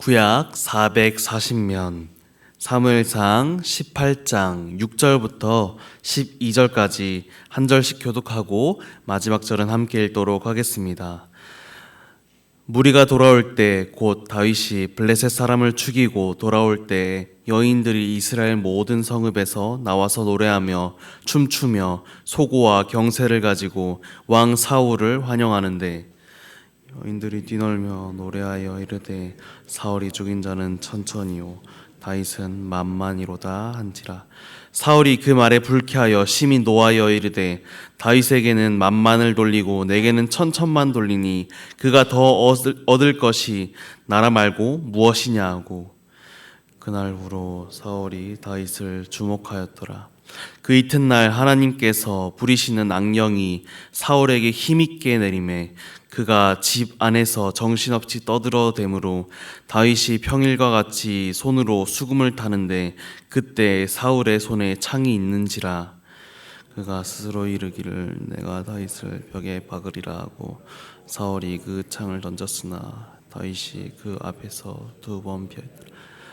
구약 440면 사무엘상 18장 6절부터 12절까지 한 절씩 교독하고 마지막 절은 함께 읽도록 하겠습니다. 무리가 돌아올 때 곧 다윗이 블레셋 사람을 죽이고 돌아올 때 여인들이 이스라엘 모든 성읍에서 나와서 노래하며 춤추며 소고와 경새를 가지고 왕 사울을 환영하는데 여인들이 뛰놀며 노래하여 이르되 사울이 죽인 자는 천천히요 다윗은 만만이로다 한지라. 사울이 그 말에 불쾌하여 심히 노하여 이르되 다윗에게는 만만을 돌리고 내게는 천천만 돌리니 그가 더 얻을 것이 나라 말고 무엇이냐 하고 그날 후로 사울이 다윗을 주목하였더라. 그 이튿날 하나님께서 부리시는 악령이 사울에게 힘있게 내림에 그가 집 안에서 정신없이 떠들어대므로 다윗이 평일과 같이 손으로 수금을 타는데 그때 사울의 손에 창이 있는지라. 그가 스스로 이르기를 내가 다윗을 벽에 박으리라 하고 사울이 그 창을 던졌으나 다윗이 그 앞에서 두 번 피하였더라.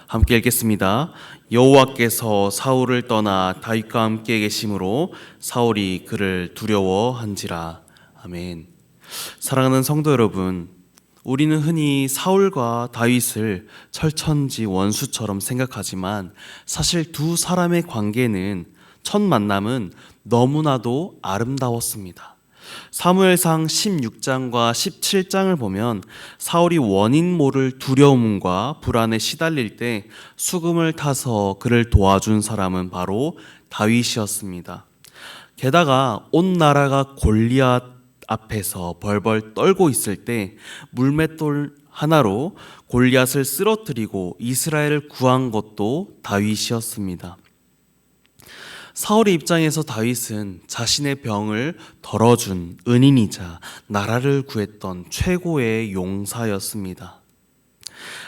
함께 읽겠습니다. 여호와께서 사울을 떠나 다윗과 함께 계심으로 사울이 그를 두려워한지라. 아멘. 사랑하는 성도 여러분, 우리는 흔히 사울과 다윗을 철천지 원수처럼 생각하지만 사실 두 사람의 관계는 첫 만남은 너무나도 아름다웠습니다. 사무엘상 16장과 17장을 보면 사울이 원인 모를 두려움과 불안에 시달릴 때 수금을 타서 그를 도와준 사람은 바로 다윗이었습니다. 게다가 온 나라가 골리앗 앞에서 벌벌 떨고 있을 때 물맷돌 하나로 골리앗을 쓰러뜨리고 이스라엘을 구한 것도 다윗이었습니다. 사울의 입장에서 다윗은 자신의 병을 덜어준 은인이자 나라를 구했던 최고의 용사였습니다.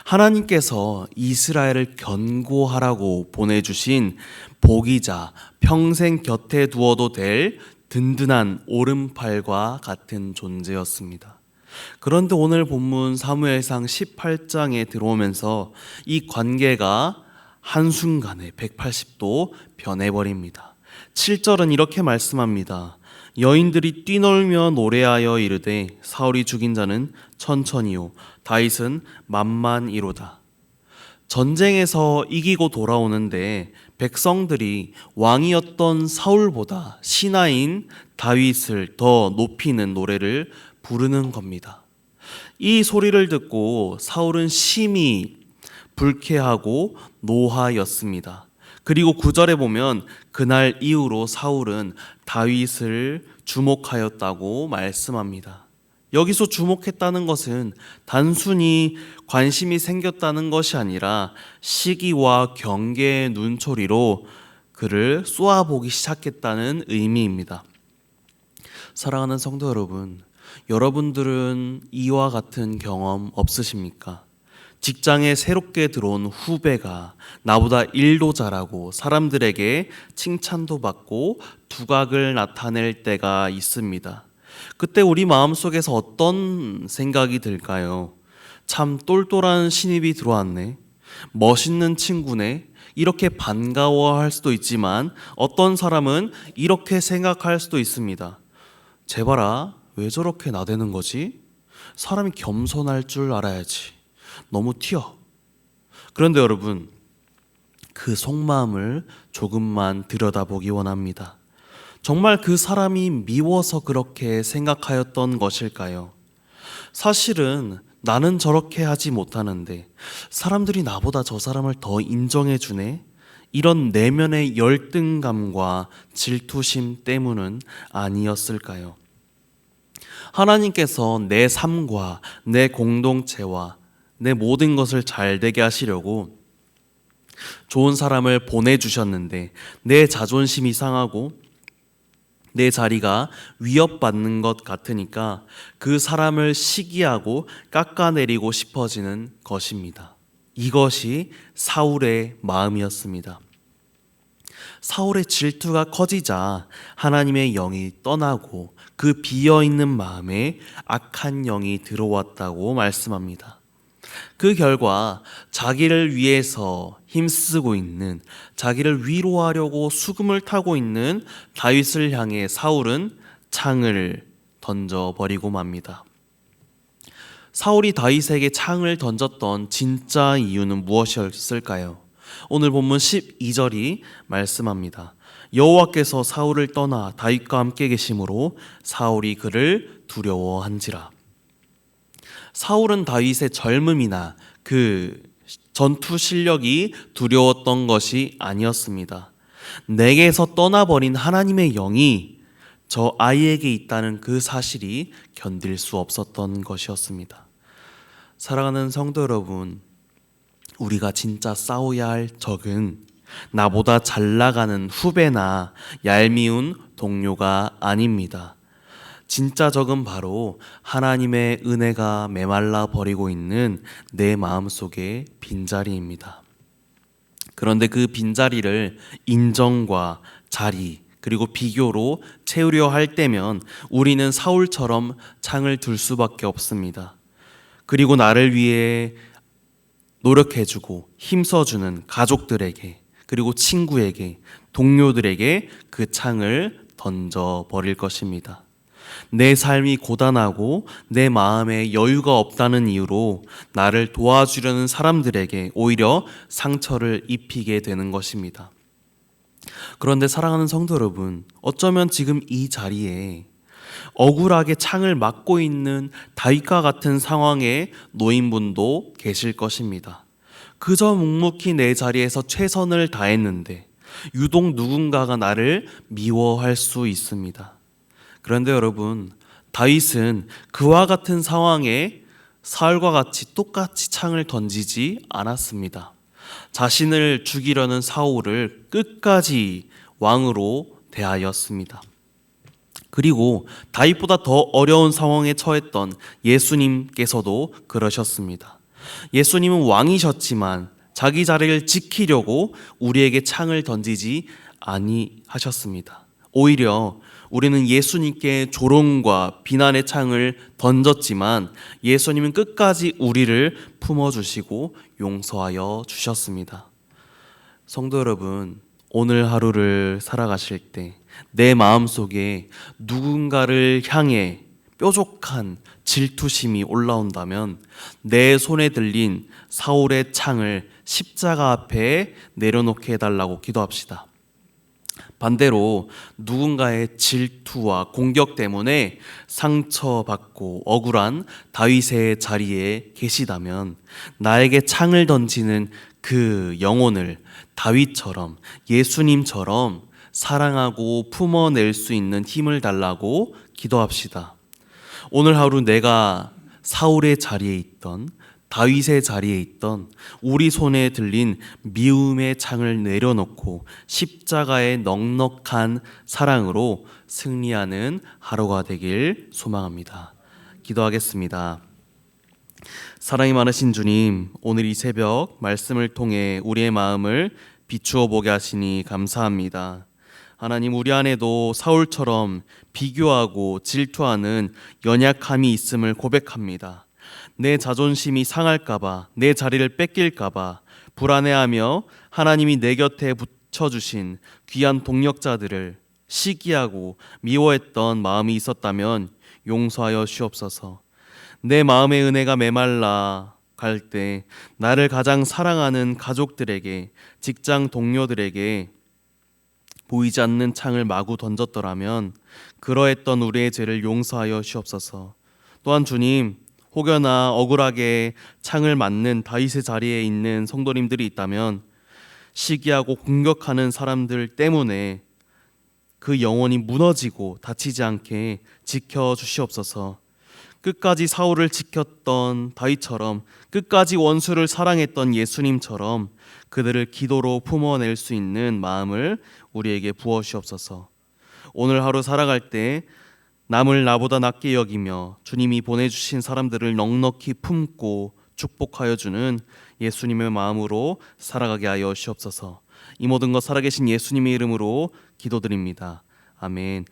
하나님께서 이스라엘을 견고하라고 보내주신 복이자 평생 곁에 두어도 될 든든한 오른팔과 같은 존재였습니다. 그런데 오늘 본문 사무엘상 18장에 들어오면서 이 관계가 한순간에 180도 변해버립니다. 7절은 이렇게 말씀합니다. 여인들이 뛰놀며 노래하여 이르되 사울이 죽인 자는 천천히요 다윗은 만만이로다. 전쟁에서 이기고 돌아오는데 백성들이 왕이었던 사울보다 신하인 다윗을 더 높이는 노래를 부르는 겁니다. 이 소리를 듣고 사울은 심히 불쾌하고 노하였습니다. 그리고 9절에 보면 그날 이후로 사울은 다윗을 주목하였다고 말씀합니다. 여기서 주목했다는 것은 단순히 관심이 생겼다는 것이 아니라 시기와 경계의 눈초리로 그를 쏘아보기 시작했다는 의미입니다. 사랑하는 성도 여러분, 여러분들은 이와 같은 경험 없으십니까? 직장에 새롭게 들어온 후배가 나보다 일도 잘하고 사람들에게 칭찬도 받고 두각을 나타낼 때가 있습니다. 그때 우리 마음속에서 어떤 생각이 들까요? 참 똘똘한 신입이 들어왔네. 멋있는 친구네. 이렇게 반가워할 수도 있지만 어떤 사람은 이렇게 생각할 수도 있습니다. 제발아, 왜 저렇게 나대는 거지? 사람이 겸손할 줄 알아야지. 너무 튀어. 그런데 여러분, 그 속마음을 조금만 들여다보기 원합니다. 정말 그 사람이 미워서 그렇게 생각하였던 것일까요? 사실은 나는 저렇게 하지 못하는데 사람들이 나보다 저 사람을 더 인정해 주네? 이런 내면의 열등감과 질투심 때문은 아니었을까요? 하나님께서 내 삶과 내 공동체와 내 모든 것을 잘 되게 하시려고 좋은 사람을 보내주셨는데 내 자존심이 상하고 내 자리가 위협받는 것 같으니까 그 사람을 시기하고 깎아내리고 싶어지는 것입니다. 이것이 사울의 마음이었습니다. 사울의 질투가 커지자 하나님의 영이 떠나고 그 비어있는 마음에 악한 영이 들어왔다고 말씀합니다. 그 결과 자기를 위해서 힘쓰고 있는, 자기를 위로하려고 수금을 타고 있는 다윗을 향해 사울은 창을 던져버리고 맙니다. 사울이 다윗에게 창을 던졌던 진짜 이유는 무엇이었을까요? 오늘 본문 12절이 말씀합니다. 여호와께서 사울을 떠나 다윗과 함께 계심으로 사울이 그를 두려워한지라. 사울은 다윗의 젊음이나 그 전투 실력이 두려웠던 것이 아니었습니다. 내게서 떠나버린 하나님의 영이 저 아이에게 있다는 그 사실이 견딜 수 없었던 것이었습니다. 사랑하는 성도 여러분, 우리가 진짜 싸워야 할 적은 나보다 잘 나가는 후배나 얄미운 동료가 아닙니다. 진짜 적은 바로 하나님의 은혜가 메말라 버리고 있는 내 마음속의 빈자리입니다. 그런데 그 빈자리를 인정과 자리 그리고 비교로 채우려 할 때면 우리는 사울처럼 창을 둘 수밖에 없습니다. 그리고 나를 위해 노력해주고 힘써주는 가족들에게 그리고 친구에게 동료들에게 그 창을 던져버릴 것입니다. 내 삶이 고단하고 내 마음에 여유가 없다는 이유로 나를 도와주려는 사람들에게 오히려 상처를 입히게 되는 것입니다. 그런데 사랑하는 성도 여러분, 어쩌면 지금 이 자리에 억울하게 창을 막고 있는 다윗과 같은 상황에 놓인 분도 계실 것입니다. 그저 묵묵히 내 자리에서 최선을 다했는데 유독 누군가가 나를 미워할 수 있습니다. 그런데 여러분, 다윗은 그와 같은 상황에 사울과 같이 똑같이 창을 던지지 않았습니다. 자신을 죽이려는 사울을 끝까지 왕으로 대하였습니다. 그리고 다윗보다 더 어려운 상황에 처했던 예수님께서도 그러셨습니다. 예수님은 왕이셨지만 자기 자리를 지키려고 우리에게 창을 던지지 아니하셨습니다. 오히려 우리는 예수님께 조롱과 비난의 창을 던졌지만 예수님은 끝까지 우리를 품어주시고 용서하여 주셨습니다. 성도 여러분, 오늘 하루를 살아가실 때 내 마음속에 누군가를 향해 뾰족한 질투심이 올라온다면 내 손에 들린 사울의 창을 십자가 앞에 내려놓게 해달라고 기도합시다. 반대로 누군가의 질투와 공격 때문에 상처받고 억울한 다윗의 자리에 계시다면 나에게 창을 던지는 그 영혼을 다윗처럼 예수님처럼 사랑하고 품어낼 수 있는 힘을 달라고 기도합시다. 오늘 하루 내가 사울의 자리에 있던 다윗의 자리에 있던 우리 손에 들린 미움의 창을 내려놓고 십자가의 넉넉한 사랑으로 승리하는 하루가 되길 소망합니다. 기도하겠습니다. 사랑이 많으신 주님, 오늘 이 새벽 말씀을 통해 우리의 마음을 비추어 보게 하시니 감사합니다. 하나님, 우리 안에도 사울처럼 비교하고 질투하는 연약함이 있음을 고백합니다. 내 자존심이 상할까봐, 내 자리를 뺏길까봐 불안해하며 하나님이 내 곁에 붙여주신 귀한 동력자들을 시기하고 미워했던 마음이 있었다면 용서하여 주옵소서. 내 마음의 은혜가 메말라 갈 때 나를 가장 사랑하는 가족들에게, 직장 동료들에게 보이지 않는 창을 마구 던졌더라면 그러했던 우리의 죄를 용서하여 주옵소서. 또한 주님, 혹여나 억울하게 창을 맞는 다윗의 자리에 있는 성도님들이 있다면 시기하고 공격하는 사람들 때문에 그 영혼이 무너지고 다치지 않게 지켜주시옵소서. 끝까지 사울을 지켰던 다윗처럼, 끝까지 원수를 사랑했던 예수님처럼 그들을 기도로 품어낼 수 있는 마음을 우리에게 부어주옵소서. 오늘 하루 살아갈 때 남을 나보다 낮게 여기며 주님이 보내주신 사람들을 넉넉히 품고 축복하여 주는 예수님의 마음으로 살아가게 하여 주옵소서. 이 모든 것 살아계신 예수님의 이름으로 기도드립니다. 아멘.